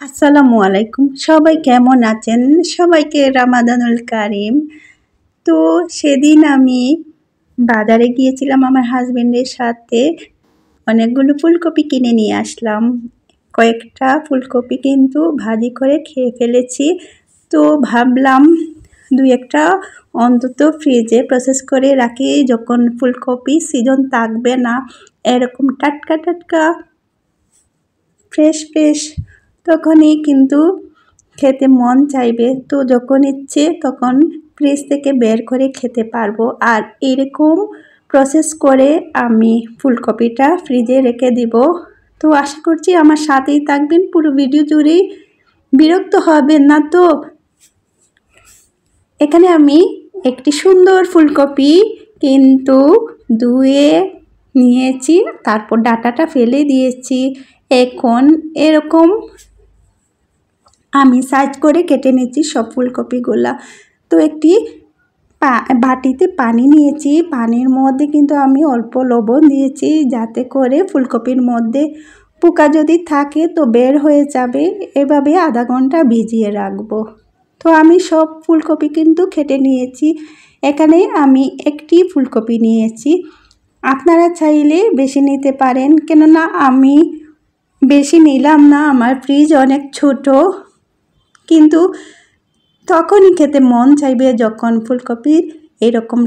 আসসালামু আলাইকুম। সবাই কেমন আছেন? সবাইকে রামাদানুল কারিম। তো সেদিন আমি বাজারে গিয়েছিলাম আমার হাজবেন্ডের সাথে। অনেকগুলো ফুলকপি কিনে নিয়ে আসলাম। কয়েকটা ফুলকপি কিন্তু ভাজি করে খেয়ে ফেলেছি। তো ভাবলাম দুই একটা অন্তত ফ্রিজে প্রসেস করে রাখি, যখন ফুলকপি সিজন থাকবে না, এরকম টাটকা টাটকা ফ্রেশ তখনই কিন্তু খেতে মন চাইবে। তো যখন ইচ্ছে তখন ফ্রিজ থেকে বের করে খেতে পারবো। আর এরকম প্রসেস করে আমি ফুলকপিটা ফ্রিজে রেখে দিব। তো আশা করছি আমার সাথেই থাকবেন পুরো ভিডিও জুড়েই, বিরক্ত হবেন না। তো এখানে আমি একটি সুন্দর ফুলকপি কিন্তু ধুয়ে নিয়েছি, তারপর ডাঁটাটা ফেলে দিয়েছি। এখন এরকম আমি সাইজ করে কেটে নিয়েছি সব ফুলকপিগুলা। তো একটি বাটিতে পানি নিয়েছি, পানির মধ্যে কিন্তু আমি অল্প লবণ দিয়েছি, যাতে করে ফুলকপির মধ্যে পোকা যদি থাকে তো বের হয়ে যাবে। এভাবে আধা ঘন্টা ভিজিয়ে রাখবো। তো আমি সব ফুলকপি কিন্তু কেটে নিয়েছি। এখানে আমি একটি ফুলকপি নিয়েছি, আপনারা চাইলে বেশি নিতে পারেন, কেননা আমি বেশি নিলাম না, আমার ফ্রিজ অনেক ছোট। কিন্তু তখনই খেতে মন চাইবে যখন ফুলকপির এরকম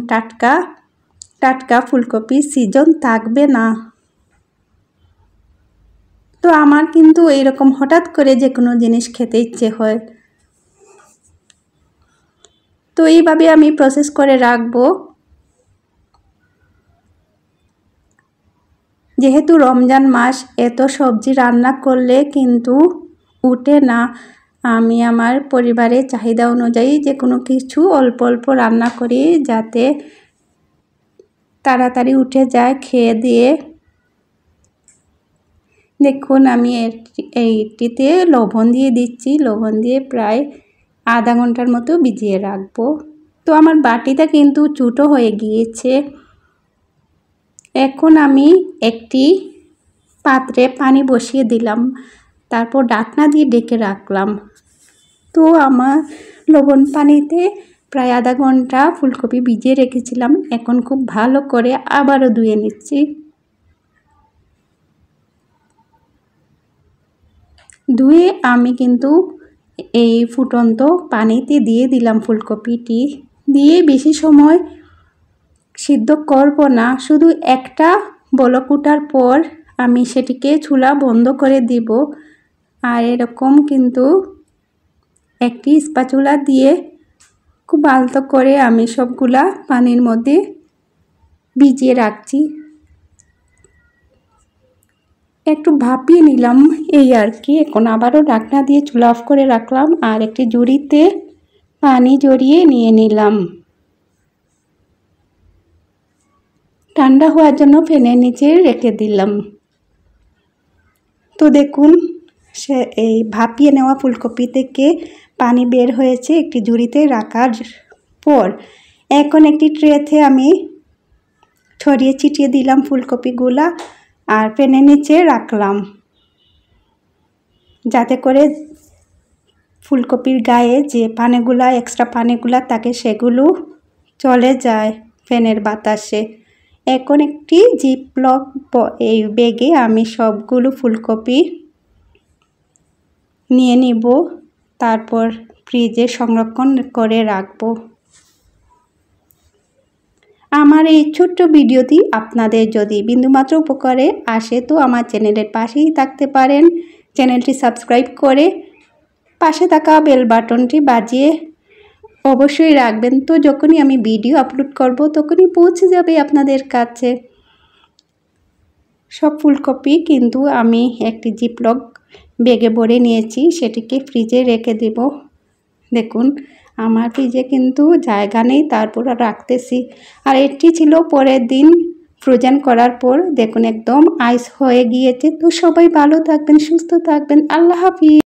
টাটকা ফুলকপির সিজন থাকবে না। তো আমার কিন্তু এরকম হঠাৎ করে যে কোনো জিনিস খেতে ইচ্ছে হয়। তো এইভাবে আমি প্রসেস করে রাখবো। যেহেতু রমজান মাস, এত সবজি রান্না করলে কিন্তু উঠে না। আমি আমার পরিবারের চাহিদা অনুযায়ী যে কোনো কিছু অল্প অল্প রান্না করি, যাতে তাড়াতাড়ি উঠে যায় খেয়ে দিয়ে। দেখুন আমি এইটিতে লবণ দিয়ে দিচ্ছি, লবণ দিয়ে প্রায় আধা ঘন্টার মতো ভিজিয়ে রাখবো। তো আমার বাটিটা কিন্তু ছোটো হয়ে গিয়েছে। এখন আমি একটি পাত্রে পানি বসিয়ে দিলাম, তারপর ঢাকনা দিয়ে ঢেকে রাখলাম। তো আমার লবণ পানিতে প্রায় আধা ঘন্টা ফুলকপি ভিজিয়ে রেখেছিলাম। এখন খুব ভালো করে আবারও ধুয়ে নিচ্ছি। ধুয়ে আমি কিন্তু এই ফুটন্ত পানিতে দিয়ে দিলাম ফুলকপিটি। দিয়ে বেশি সময় সিদ্ধ করব না, শুধু একটা বলক ওঠার পর আমি সেটিকে চুলা বন্ধ করে দিব। আর এরকম কিন্তু একটি স্প্যাচুলা দিয়ে খুব আলতো করে আমি সবগুলা পানির মধ্যে ভিজিয়ে রাখছি। একটু ভাপিয়ে নিলাম এই আর কি। এখন আবারও ঢাকনা দিয়ে চুলা অফ করে রাখলাম আর একটি ঝুড়িতে পানি জড়িয়ে নিয়ে নিলাম। ঠান্ডা হওয়ার জন্য ফ্যানের নিচে রেখে দিলাম। তো দেখুন এই ভাপিয়ে নেওয়া ফুলকপি থেকে পানি বের হয়েছে একটি ঝুড়িতে রাখার পর। এখন একটি ট্রেতে আমি ছড়িয়ে ছিটিয়ে দিলাম ফুলকপিগুলা আর ফ্যানের নিচে রাখলাম, যাতে করে ফুলকপির গায়ে যে পানিগুলা এক্সট্রা পানিগুলা থাকে সেগুলো চলে যায় ফ্যানের বাতাসে। এখন একটি জিপলক এই ব্যাগে আমি সবগুলো ফুলকপি নিয়ে নিব, তারপর ফ্রিজে সংরক্ষণ করে রাখব। আমার এই ছোট্ট ভিডিওটি আপনাদের যদি বিন্দুমাত্র উপকারে আসে তো আমার চ্যানেলের পাশেই থাকতে পারেন। চ্যানেলটি সাবস্ক্রাইব করে পাশে থাকা বেল বাটনটি বাজিয়ে অবশ্যই রাখবেন। তো যখনই আমি ভিডিও আপলোড করব তখনই পৌঁছে যাবে আপনাদের কাছে। সব ফুলকপি কিন্তু আমি একটি জিপলক ব্যাগে ভরে নিয়েছি, সেটিকে ফ্রিজে রেখে দেব। দেখুন আমার ফ্রিজে কিন্তু জায়গা নেই, তারপর রাখতেছি। আর এটি ছিল পরের দিন ফ্রোজেন করার পর। দেখুন একদম আইস হয়ে গিয়েছে। তো সবাই ভালো থাকবেন, সুস্থ থাকবেন। আল্লাহ হাফিজ।